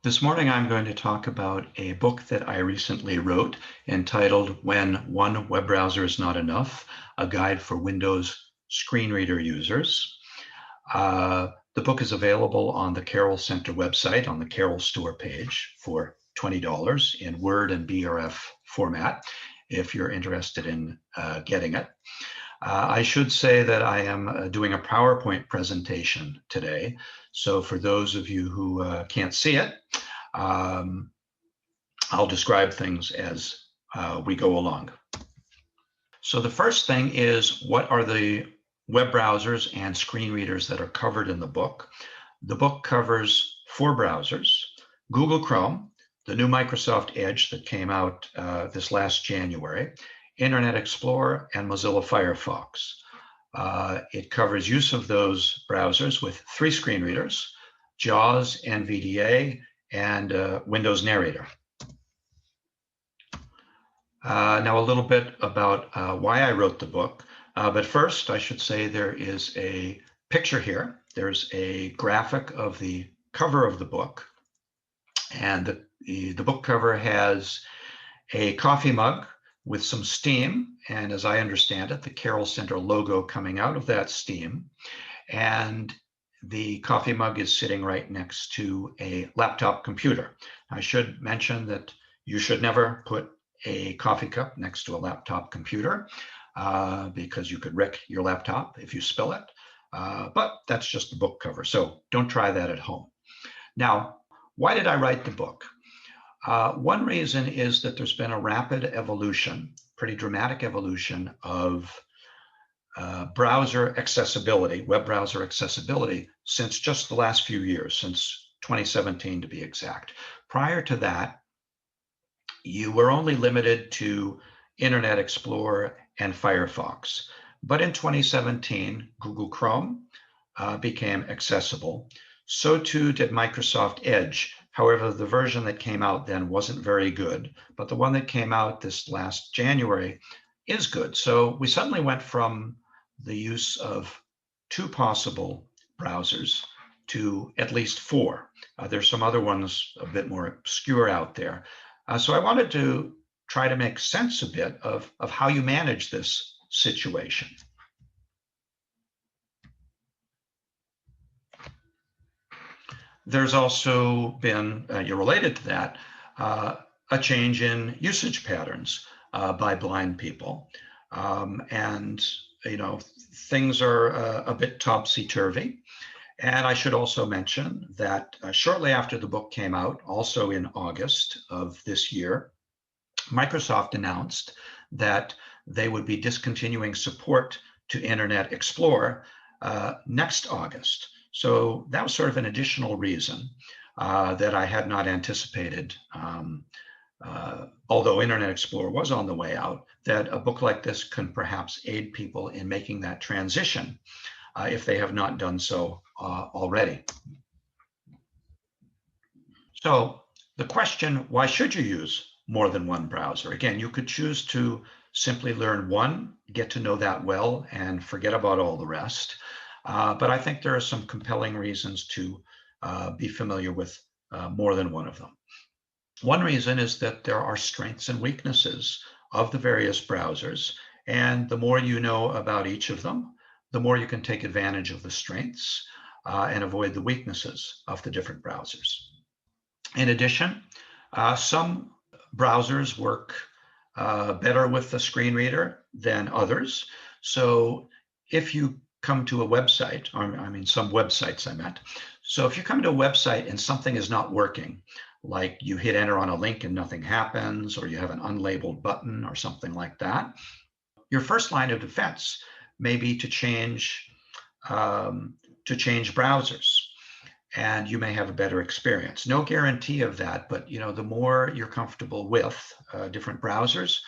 This morning, I'm going to talk about a book that I recently wrote entitled When One Web Browser is Not Enough, a Guide for Windows Screen Reader Users. The book is available on the Carroll Center website on the Carroll store page for $20 in Word and BRF format if you're interested in getting it. I should say that I am doing a PowerPoint presentation today. So for those of you who can't see it, I'll describe things as we go along. So the first thing is, what are the web browsers and screen readers that are covered in the book? The book covers 4 browsers: Google Chrome, the new Microsoft Edge that came out this last January, Internet Explorer, and Mozilla Firefox. It covers use of those browsers with 3 screen readers: JAWS, NVDA, and Windows Narrator. Now a little bit about why I wrote the book. But first, I should say there is a picture here. There's a graphic of the cover of the book. And the book cover has a coffee mug with some steam, and as I understand it, the Carroll Center logo coming out of that steam. And the coffee mug is sitting right next to a laptop computer. I should mention that you should never put a coffee cup next to a laptop computer because you could wreck your laptop if you spill it. But that's just the book cover, so don't try that at home. Now, why did I write the book? One reason is that there's been a rapid evolution, pretty dramatic evolution of browser accessibility, web browser accessibility, since just the last few years, since 2017 to be exact. Prior to that, you were only limited to Internet Explorer and Firefox. But in 2017, Google Chrome became accessible. So too did Microsoft Edge. However, the version that came out then wasn't very good, but the one that came out this last January is good. So we suddenly went from the use of 2 possible browsers to at least 4. There's some other ones a bit more obscure out there. So I wanted to try to make sense a bit of how you manage this situation. There's also been, related to that, a change in usage patterns by blind people. And, things are a bit topsy-turvy. And I should also mention that shortly after the book came out, also in August of this year, Microsoft announced that they would be discontinuing support to Internet Explorer next August. So that was sort of an additional reason that I had not anticipated, although Internet Explorer was on the way out, that a book like this can perhaps aid people in making that transition if they have not done so already. So the question, why should you use more than one browser? Again, you could choose to simply learn one, get to know that well, and forget about all the rest. But I think there are some compelling reasons to be familiar with more than one of them. One reason is that there are strengths and weaknesses of the various browsers, and the more you know about each of them, the more you can take advantage of the strengths and avoid the weaknesses of the different browsers. In addition, some browsers work better with the screen reader than others. So if you come to a website, some websites I meant. So if you come to a website and something is not working, like you hit enter on a link and nothing happens, or you have an unlabeled button or something like that, your first line of defense may be to change browsers, and you may have a better experience. No guarantee of that, but the more you're comfortable with different browsers,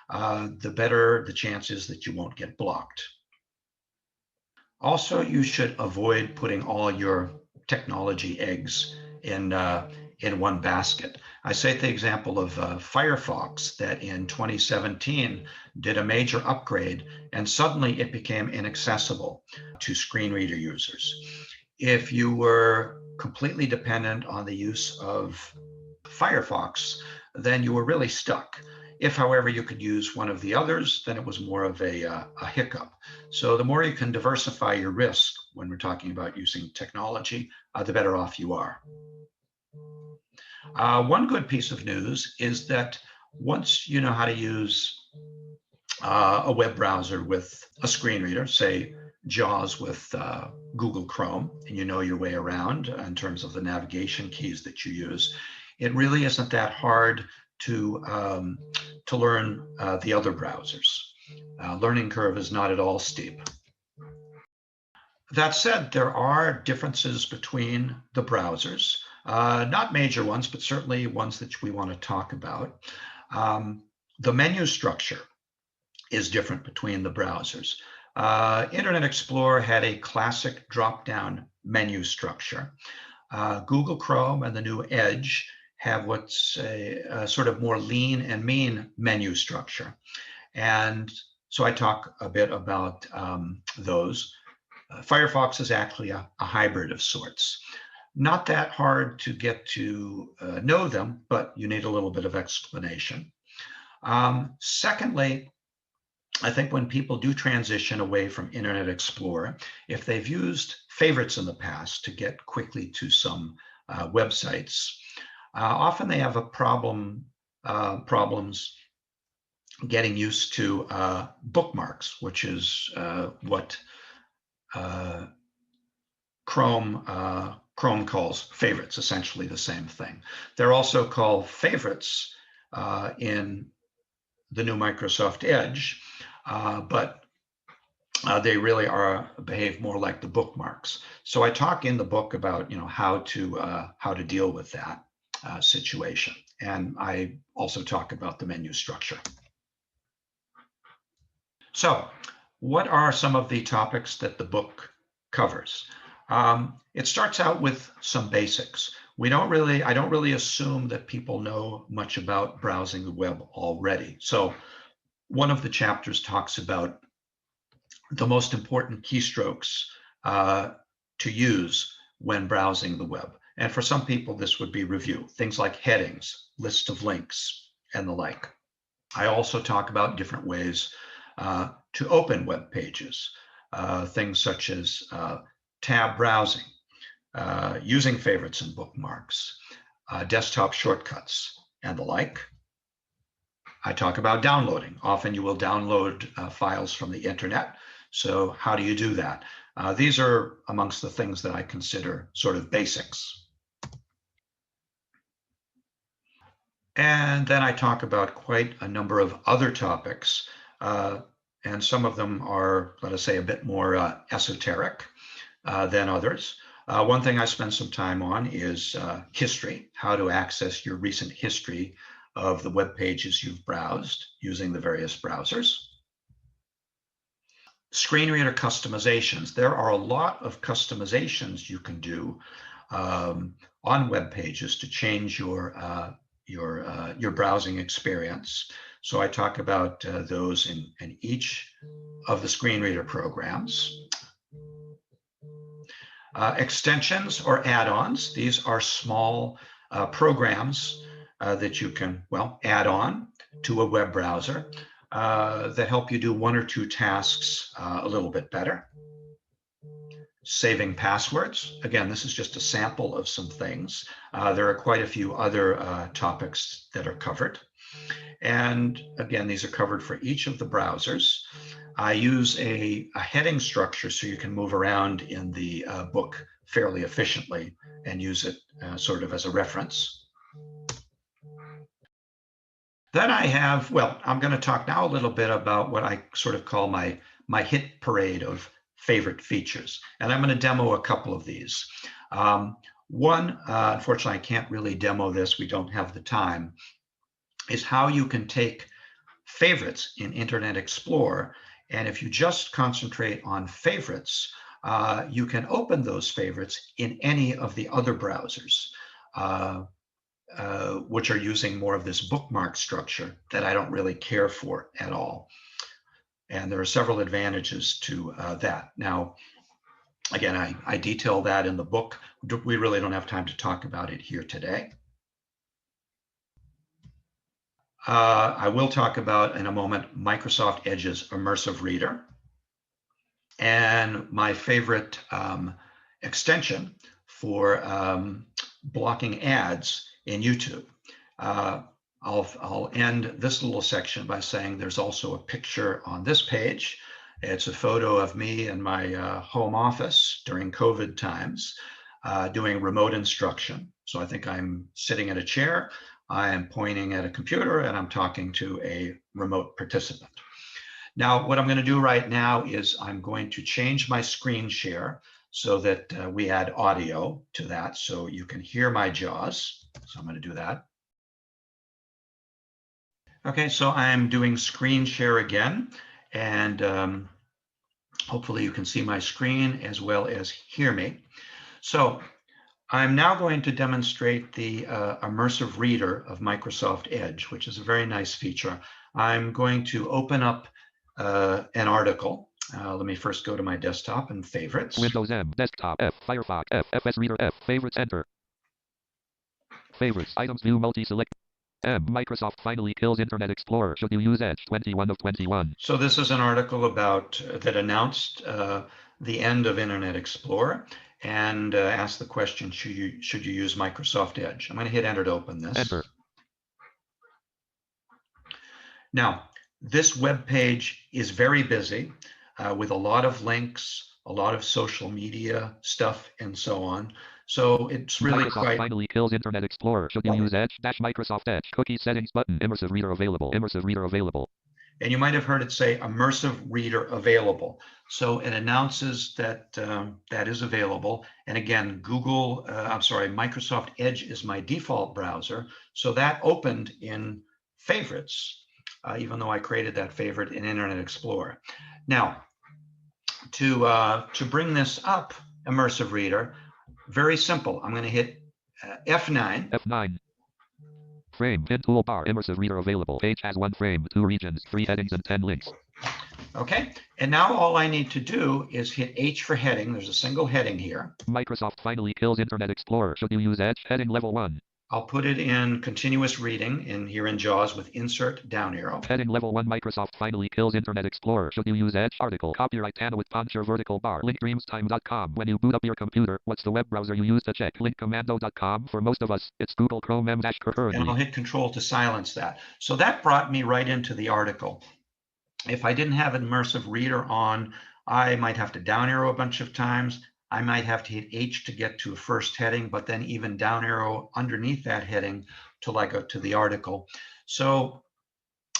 the better the chances that you won't get blocked. Also, you should avoid putting all your technology eggs in one basket. I cite the example of Firefox, that in 2017 did a major upgrade, and suddenly it became inaccessible to screen reader users. If you were completely dependent on the use of Firefox, then you were really stuck. If, however, you could use one of the others, then it was more of a hiccup. So the more you can diversify your risk when we're talking about using technology, the better off you are. One good piece of news is that once you know how to use a web browser with a screen reader, say JAWS with Google Chrome, and you know your way around in terms of the navigation keys that you use, it really isn't that hard to learn the other browsers. Learning curve is not at all steep. That said, there are differences between the browsers, not major ones, but certainly ones that we want to talk about. The menu structure is different between the browsers. Internet Explorer had a classic drop-down menu structure. Google Chrome and the new Edge have what's a sort of more lean and mean menu structure. And so I talk a bit about those. Firefox is actually a hybrid of sorts. Not that hard to get to know them, but you need a little bit of explanation. Secondly, I think when people do transition away from Internet Explorer, if they've used favorites in the past to get quickly to some websites, often they have problems getting used to bookmarks, which is what Chrome calls favorites, essentially the same thing. They're also called favorites in the new Microsoft Edge, but they really behave more like the bookmarks. So I talk in the book about how to deal with that situation, and I also talk about the menu structure. So, what are some of the topics that the book covers? It starts out with some basics. I don't really assume that people know much about browsing the web already. So one of the chapters talks about the most important keystrokes to use when browsing the web. And for some people, this would be review, things like headings, list of links, and the like. I also talk about different ways to open web pages, things such as tab browsing, using favorites and bookmarks, desktop shortcuts, and the like. I talk about downloading. Often you will download files from the internet. So how do you do that? These are amongst the things that I consider sort of basics. And then I talk about quite a number of other topics, and some of them are, let us say, a bit more esoteric than others. One thing I spend some time on is history, how to access your recent history of the web pages you've browsed using the various browsers. Screen reader customizations. There are a lot of customizations you can do on web pages to change your browsing experience. So I talk about those in each of the screen reader programs. Extensions or add-ons. These are small programs that you can, add on to a web browser that help you do one or two tasks a little bit better. Saving passwords. Again, this is just a sample of some things. There are quite a few other topics that are covered. And again, these are covered for each of the browsers. I use a heading structure so you can move around in the book fairly efficiently and use it sort of as a reference. Then I have, I'm going to talk now a little bit about what I sort of call my hit parade of favorite features. And I'm going to demo a couple of these. One, unfortunately, I can't really demo this. We don't have the time, is how you can take favorites in Internet Explorer. And if you just concentrate on favorites, you can open those favorites in any of the other browsers, which are using more of this bookmark structure that I don't really care for at all. And there are several advantages to that. Now, Again, I detail that in the book. We really don't have time to talk about it here today. I will talk about in a moment Microsoft Edge's Immersive Reader and my favorite extension for blocking ads in YouTube. I'll end this little section by saying there's also a picture on this page. It's a photo of me in my home office during COVID times doing remote instruction. So I think I'm sitting in a chair, I am pointing at a computer, and I'm talking to a remote participant. Now, what I'm going to do right now is I'm going to change my screen share so that we add audio to that so you can hear my JAWS. So I'm going to do that. Okay, so I'm doing screen share again, and hopefully you can see my screen as well as hear me. So I'm now going to demonstrate the immersive reader of Microsoft Edge, which is a very nice feature. I'm going to open up an article. Let me first go to my desktop and favorites. Windows M, desktop, F, Firefox, F, FS Reader, F, favorites, enter. Favorites, items, view, multi-select. M, Microsoft finally kills Internet Explorer. Should you use Edge? 21 of 21. So this is an article about that announced the end of Internet Explorer and asked the question, should you use Microsoft Edge? I'm going to hit enter to open this. Enter. Now, this web page is very busy with a lot of links, a lot of social media stuff, and so on. So it's really Microsoft finally kills Internet Explorer. Should you use Edge? Microsoft Edge. Cookie settings button. Immersive reader available. Immersive reader available. And you might have heard it say immersive reader available. So it announces that that is available. And again, Microsoft Edge is my default browser. So that opened in favorites, even though I created that favorite in Internet Explorer. Now, to bring this up, immersive reader, very simple. I'm going to hit F9. F9. Frame, pin toolbar, immersive reader available. Page has 1 frame, 2 regions, 3 headings, and 10 links. Okay, and now all I need to do is hit H for heading. There's a single heading here. Microsoft finally kills Internet Explorer. Should you use Edge? Heading level 1. I'll put it in continuous reading here in JAWS with insert down arrow. Heading level 1, Microsoft finally kills Internet Explorer. Should you use Edge? Article, copyright Anna with Poncher vertical bar, link dreamstime.com. When you boot up your computer, what's the web browser you use to check? Link commando.com. For most of us, it's Google Chrome M-currently. And I'll hit Control to silence that. So that brought me right into the article. If I didn't have an immersive reader on, I might have to down arrow a bunch of times. I might have to hit H to get to a first heading, but then even down arrow underneath that heading to the article. So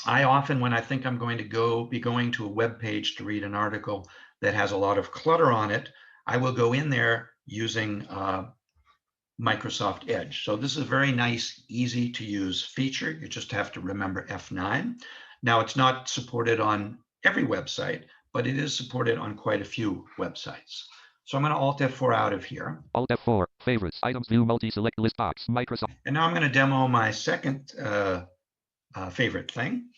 I often, when I think I'm going to be going to a web page to read an article that has a lot of clutter on it, I will go in there using Microsoft Edge. So this is a very nice, easy to use feature. You just have to remember F9. Now, it's not supported on every website, but it is supported on quite a few websites. So I'm going to Alt F4 out of here. Alt F4, favorites, items, view, multi-select list box, Microsoft. And now I'm going to demo my second favorite thing,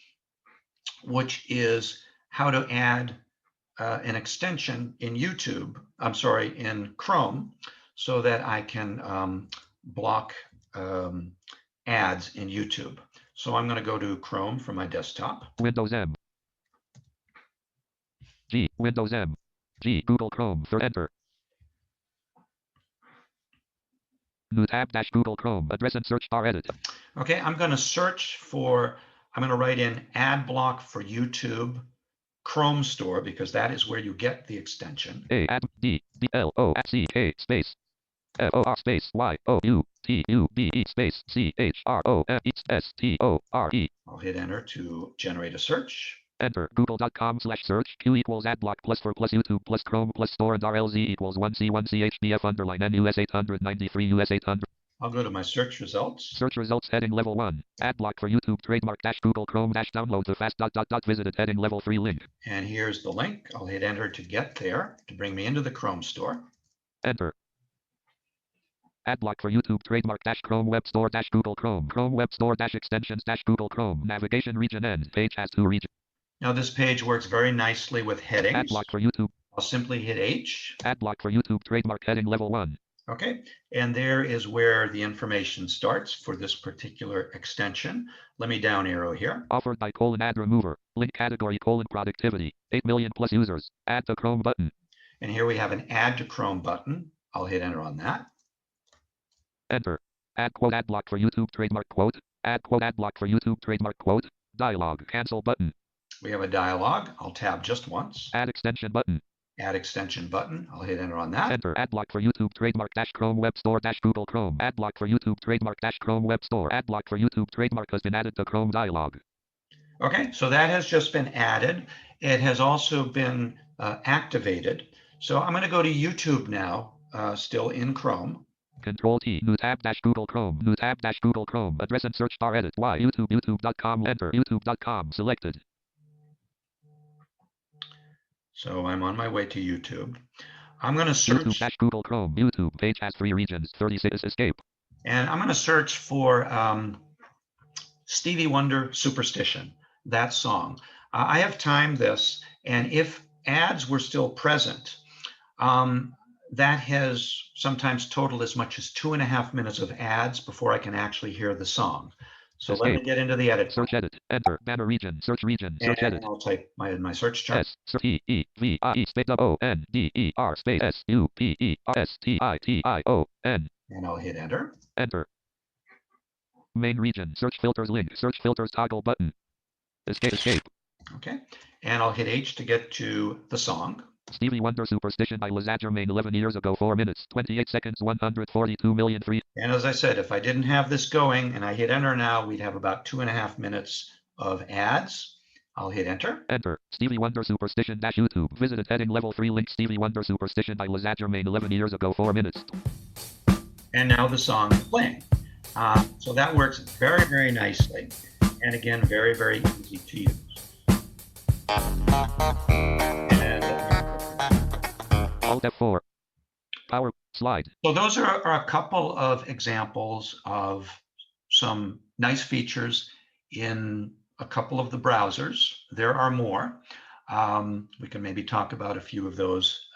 which is how to add an extension in in Chrome, so that I can block ads in YouTube. So I'm going to go to Chrome from my desktop. Windows M. G, Windows M. G, Google Chrome, enter. New tab dash Google Chrome, address and search bar edit. Okay, I'm going to write in ad block for YouTube Chrome Store, because that is where you get the extension. A, ad, D, D, L, O, C, K, space, F, O, R, space, Y, O, U, T, U, B, E, space, C, H, R, O, F, E, S, T, O, R, E. I'll hit enter to generate a search. Enter, google.com/search, Q equals adblock plus for plus YouTube plus Chrome plus store and RLZ equals 1C1CHBF underline NUS 893 US 800. I'll go to my search results. Search results heading level 1. Adblock for YouTube trademark dash Google Chrome dash download the fast ... visited heading level 3 link. And here's the link. I'll hit enter to get there to bring me into the Chrome store. Enter. Adblock for YouTube trademark dash Chrome web store dash Google Chrome web store dash extensions dash Google Chrome navigation region end. Page has 2 regions. Now this page works very nicely with headings. Adblock for YouTube. I'll simply hit H. Ad block for YouTube trademark heading level 1. Okay, and there is where the information starts for this particular extension. Let me down arrow here. Offered by ad remover. Link category productivity. 8 million plus users. Add to Chrome button. And here we have an add to Chrome button. I'll hit enter on that. Enter. Add quote ad block for YouTube trademark quote. Add quote ad block for YouTube trademark quote. Dialog. Cancel button. We have a dialog. I'll tab just once. Add extension button. Add extension button. I'll hit enter on that. Enter. Ad block for YouTube trademark Chrome web store Google Chrome. Ad block for YouTube trademark Chrome web store. Ad block for YouTube trademark has been added to Chrome dialog. Okay, so that has just been added. It has also been activated. So I'm going to go to YouTube now, still in Chrome. Control T, new tab Google Chrome, new tab Google Chrome, address and search bar edit, Y, YouTube, youtube.com, enter, youtube.com, selected. So I'm on my way to YouTube. I'm going to search. YouTube Google Chrome, YouTube page has 3 regions, 36 escape. And I'm going to search for Stevie Wonder Superstition, that song. I have timed this, and if ads were still present, that has sometimes totaled as much as 2.5 minutes of ads before I can actually hear the song. So escape. Let me get into the edit. Search edit, enter, banner region, search edit. I'll type my search term. S-E-E-V-I space O-N-D-E-R space S-U-P-E-R-S-T-I-T-I-O-N. And I'll hit enter. Enter. Main region, search filters link, search filters toggle button. Escape. Okay, and I'll hit H to get to the song. Stevie Wonder Superstition by Liza Germain, 11 years ago, 4 minutes, 28 seconds, 142 million free. And as I said, if I didn't have this going and I hit enter now, we'd have about 2.5 minutes of ads. I'll hit enter. Enter. Stevie Wonder Superstition YouTube. Visited heading level 3 link. Stevie Wonder Superstition by Liza Germain, 11 years ago, 4 minutes. And now the song is playing. So that works very, very nicely. And again, very, very easy to use. Alt F4. Power slide. So those are a couple of examples of some nice features in a couple of the browsers. There are more. We can maybe talk about a few of those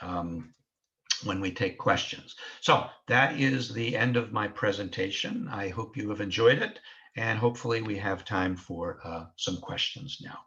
when we take questions. So that is the end of my presentation. I hope you have enjoyed it, and hopefully we have time for some questions now.